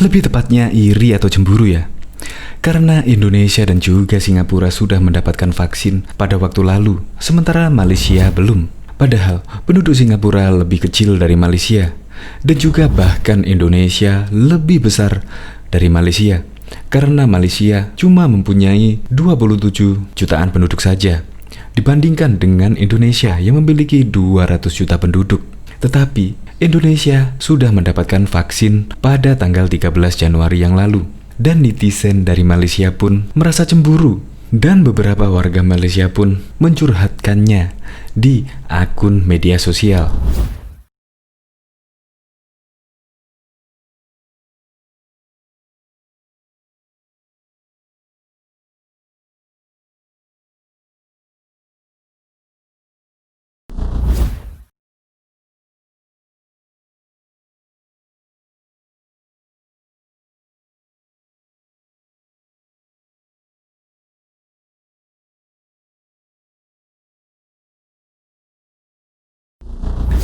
Lebih tepatnya iri atau cemburu ya. Karena Indonesia dan juga Singapura sudah mendapatkan vaksin pada waktu lalu, sementara Malaysia belum. Padahal penduduk Singapura lebih kecil dari Malaysia, dan juga bahkan Indonesia lebih besar dari Malaysia. Karena Malaysia cuma mempunyai 27 jutaan penduduk saja, dibandingkan dengan Indonesia yang memiliki 200 juta penduduk. Tetapi Indonesia sudah mendapatkan vaksin pada tanggal 13 Januari yang lalu. Dan netizen dari Malaysia pun merasa cemburu. Dan beberapa warga Malaysia pun mencurhatkannya di akun media sosial.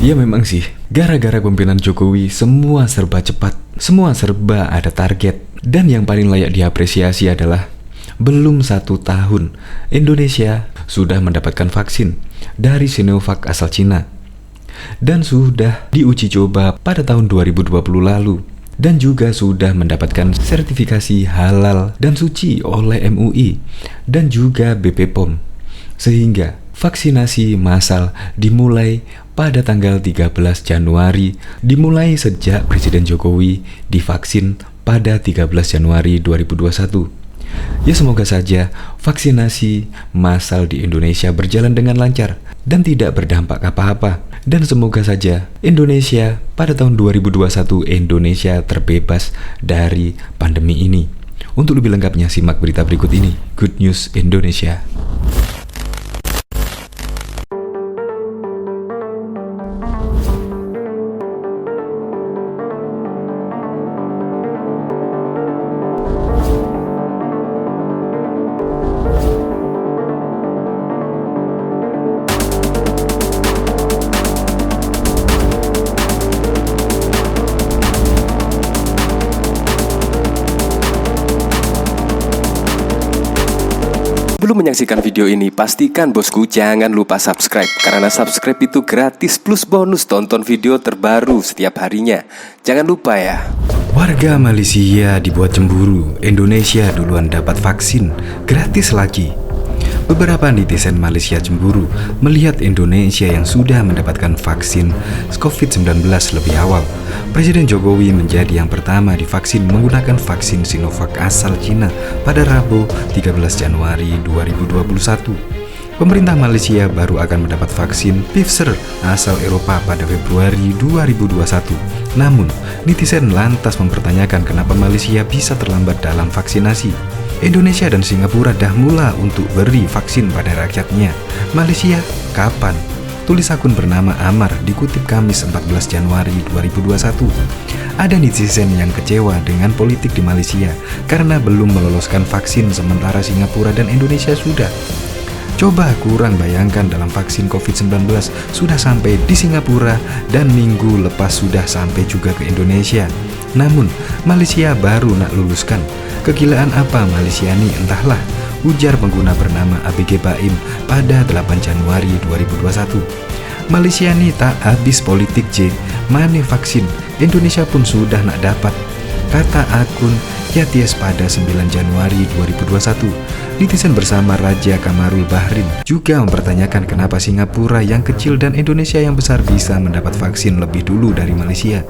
Ya memang sih, gara-gara pemimpinan Jokowi semua serba cepat, semua serba ada target. Dan yang paling layak diapresiasi adalah belum 1 tahun Indonesia sudah mendapatkan vaksin dari Sinovac asal Cina. Dan sudah diuji coba pada tahun 2020 lalu. Dan juga sudah mendapatkan sertifikasi halal dan suci oleh MUI dan juga BP POM. Sehingga vaksinasi massal dimulai pada tanggal 13 Januari, dimulai sejak Presiden Jokowi divaksin pada 13 Januari 2021. Ya semoga saja vaksinasi massal di Indonesia berjalan dengan lancar dan tidak berdampak apa-apa. Dan semoga saja Indonesia pada tahun 2021 Indonesia terbebas dari pandemi ini. Untuk lebih lengkapnya simak berita berikut ini. Good News Indonesia. Sebelum menyaksikan video ini, pastikan bosku jangan lupa subscribe. Karena subscribe itu gratis plus bonus tonton video terbaru setiap harinya. Jangan lupa ya. Warga Malaysia dibuat cemburu, Indonesia duluan dapat vaksin, gratis lagi. Beberapa netizen Malaysia cemburu melihat Indonesia yang sudah mendapatkan vaksin COVID-19 lebih awal. Presiden Jokowi menjadi yang pertama divaksin menggunakan vaksin Sinovac asal Cina pada Rabu 13 Januari 2021. Pemerintah Malaysia baru akan mendapat vaksin Pfizer asal Eropa pada Februari 2021. Namun, netizen lantas mempertanyakan kenapa Malaysia bisa terlambat dalam vaksinasi. Indonesia dan Singapura dah mula untuk beri vaksin pada rakyatnya. Malaysia kapan? Tulis akun bernama Amar dikutip Kamis 14 Januari 2021. Ada netizen yang kecewa dengan politik di Malaysia karena belum meloloskan vaksin sementara Singapura dan Indonesia sudah. Coba kurang bayangkan dalam vaksin COVID-19 sudah sampai di Singapura dan minggu lepas sudah sampai juga ke Indonesia. Namun Malaysia baru nak luluskan. Kegilaan apa Malaysia ini entahlah, ujar pengguna bernama ABG Baim pada 8 Januari 2021. Malaysia ini tak habis politik mana vaksin, Indonesia pun sudah nak dapat, kata akun Yaties pada 9 Januari 2021. Netizen bersama Raja Kamarul Bahrin juga mempertanyakan kenapa Singapura yang kecil dan Indonesia yang besar bisa mendapat vaksin lebih dulu dari Malaysia.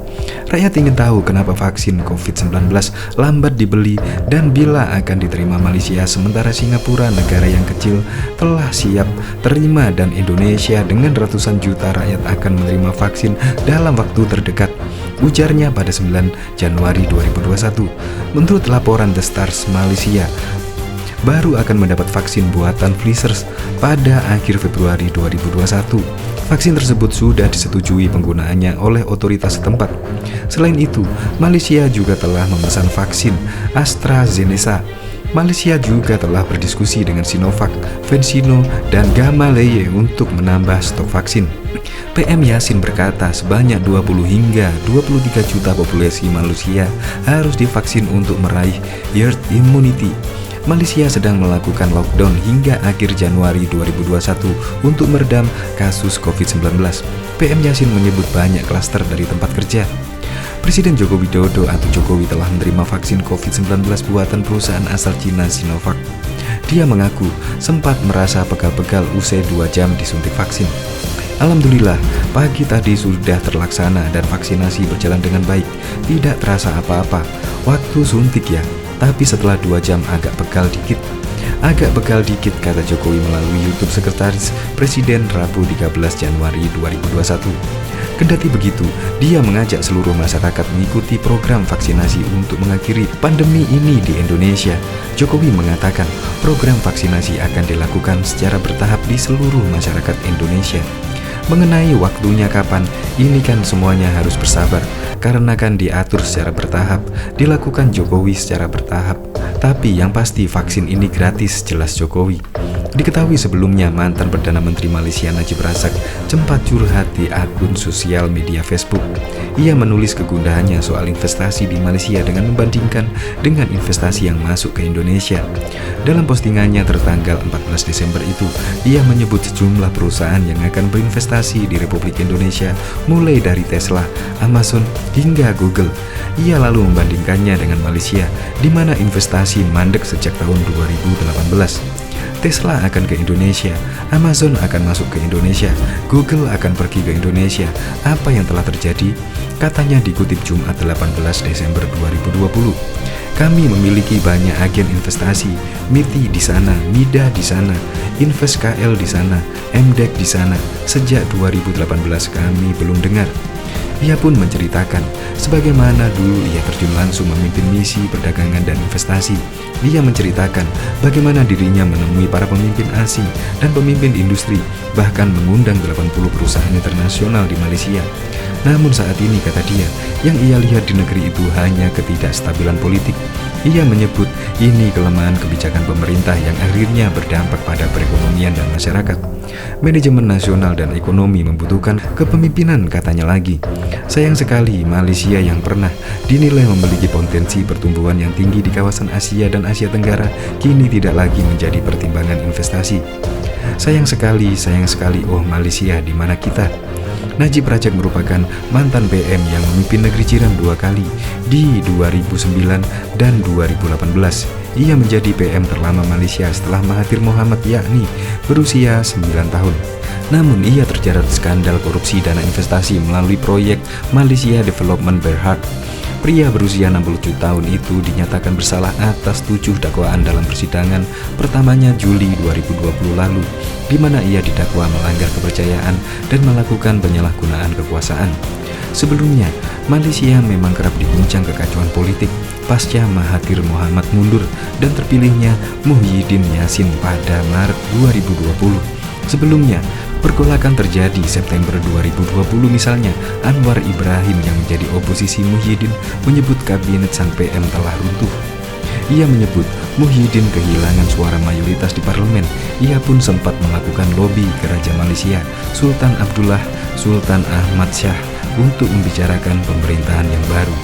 Rakyat ingin tahu kenapa vaksin COVID-19 lambat dibeli dan bila akan diterima Malaysia sementara Singapura negara yang kecil telah siap terima dan Indonesia dengan ratusan juta rakyat akan menerima vaksin dalam waktu terdekat, ujarnya pada 9 Januari 2021. Menurut laporan The Stars, Malaysia baru akan mendapat vaksin buatan Pfizer pada akhir Februari 2021. Vaksin tersebut sudah disetujui penggunaannya oleh otoritas setempat. Selain itu, Malaysia juga telah memesan vaksin AstraZeneca Malaysia juga telah berdiskusi dengan Sinovac, CanSino, dan Gamaleya untuk menambah stok vaksin. PM Yassin berkata sebanyak 20 hingga 23 juta populasi manusia harus divaksin untuk meraih herd immunity. Malaysia sedang melakukan lockdown hingga akhir Januari 2021 untuk meredam kasus COVID-19. PM Yassin menyebut banyak klaster dari tempat kerja. Presiden Joko Widodo atau Jokowi telah menerima vaksin COVID-19 buatan perusahaan asal Cina Sinovac. Dia mengaku sempat merasa pegal-pegal usai 2 jam disuntik vaksin. Alhamdulillah, pagi tadi sudah terlaksana dan vaksinasi berjalan dengan baik. Tidak terasa apa-apa. Waktu suntik ya, tapi setelah 2 jam agak pegal dikit. Agak pegal dikit, kata Jokowi melalui YouTube Sekretaris Presiden Rabu 13 Januari 2021. Kendati begitu, dia mengajak seluruh masyarakat mengikuti program vaksinasi untuk mengakhiri pandemi ini di Indonesia. Jokowi mengatakan program vaksinasi akan dilakukan secara bertahap di seluruh masyarakat Indonesia. Mengenai waktunya kapan, ini kan semuanya harus bersabar, karena kan diatur secara bertahap, dilakukan Jokowi secara bertahap. Tapi yang pasti vaksin ini gratis, jelas Jokowi. Diketahui sebelumnya mantan Perdana Menteri Malaysia Najib Razak sempat curhat di akun sosial media Facebook. Ia menulis kegundahannya soal investasi di Malaysia dengan membandingkan dengan investasi yang masuk ke Indonesia. Dalam postingannya tertanggal 14 Desember itu, ia menyebut sejumlah perusahaan yang akan berinvestasi di Republik Indonesia, mulai dari Tesla, Amazon, hingga Google. Ia lalu membandingkannya dengan Malaysia, di mana investasi mandek sejak tahun 2018. Tesla akan ke Indonesia, Amazon akan masuk ke Indonesia, Google akan pergi ke Indonesia. Apa yang telah terjadi? Katanya dikutip Jumat 18 Desember 2020. Kami memiliki banyak agen investasi, MITI di sana, MIDA di sana, Invest KL di sana, MDEC di sana. Sejak 2018 kami belum dengar. Ia pun menceritakan sebagaimana dulu ia terjun langsung memimpin misi perdagangan dan investasi. Ia menceritakan bagaimana dirinya menemui para pemimpin asing dan pemimpin industri, bahkan mengundang 80 perusahaan internasional di Malaysia. Namun saat ini, kata dia, yang ia lihat di negeri itu hanya ketidakstabilan politik. Ia menyebut ini kelemahan kebijakan pemerintah yang akhirnya berdampak pada perekonomian dan masyarakat. Manajemen nasional dan ekonomi membutuhkan kepemimpinan, katanya lagi. Sayang sekali Malaysia yang pernah dinilai memiliki potensi pertumbuhan yang tinggi di kawasan Asia dan Asia Tenggara kini tidak lagi menjadi pertimbangan investasi. Sayang sekali, oh Malaysia, di mana kita? Najib Razak merupakan mantan PM yang memimpin negeri jiran 2 kali, di 2009 dan 2018. Ia menjadi PM terlama Malaysia setelah Mahathir Mohamad, yakni berusia 9 tahun. Namun ia terjerat skandal korupsi dana investasi melalui proyek Malaysia Development Berhad. Pria berusia 67 tahun itu dinyatakan bersalah atas 7 dakwaan dalam persidangan pertamanya Juli 2020 lalu, di mana ia didakwa melanggar kepercayaan dan melakukan penyalahgunaan kekuasaan. Sebelumnya, Malaysia memang kerap diguncang kekacauan politik pasca Mahathir Mohamad mundur dan terpilihnya Muhyiddin Yassin pada Maret 2020. Sebelumnya, pergolakan terjadi September 2020 misalnya. Anwar Ibrahim yang menjadi oposisi Muhyiddin menyebut kabinet sang PM telah runtuh. Ia menyebut Muhyiddin kehilangan suara mayoritas di parlemen. Ia pun sempat melakukan lobi ke Raja Malaysia, Sultan Abdullah Sultan Ahmad Shah, untuk membicarakan pemerintahan yang baru.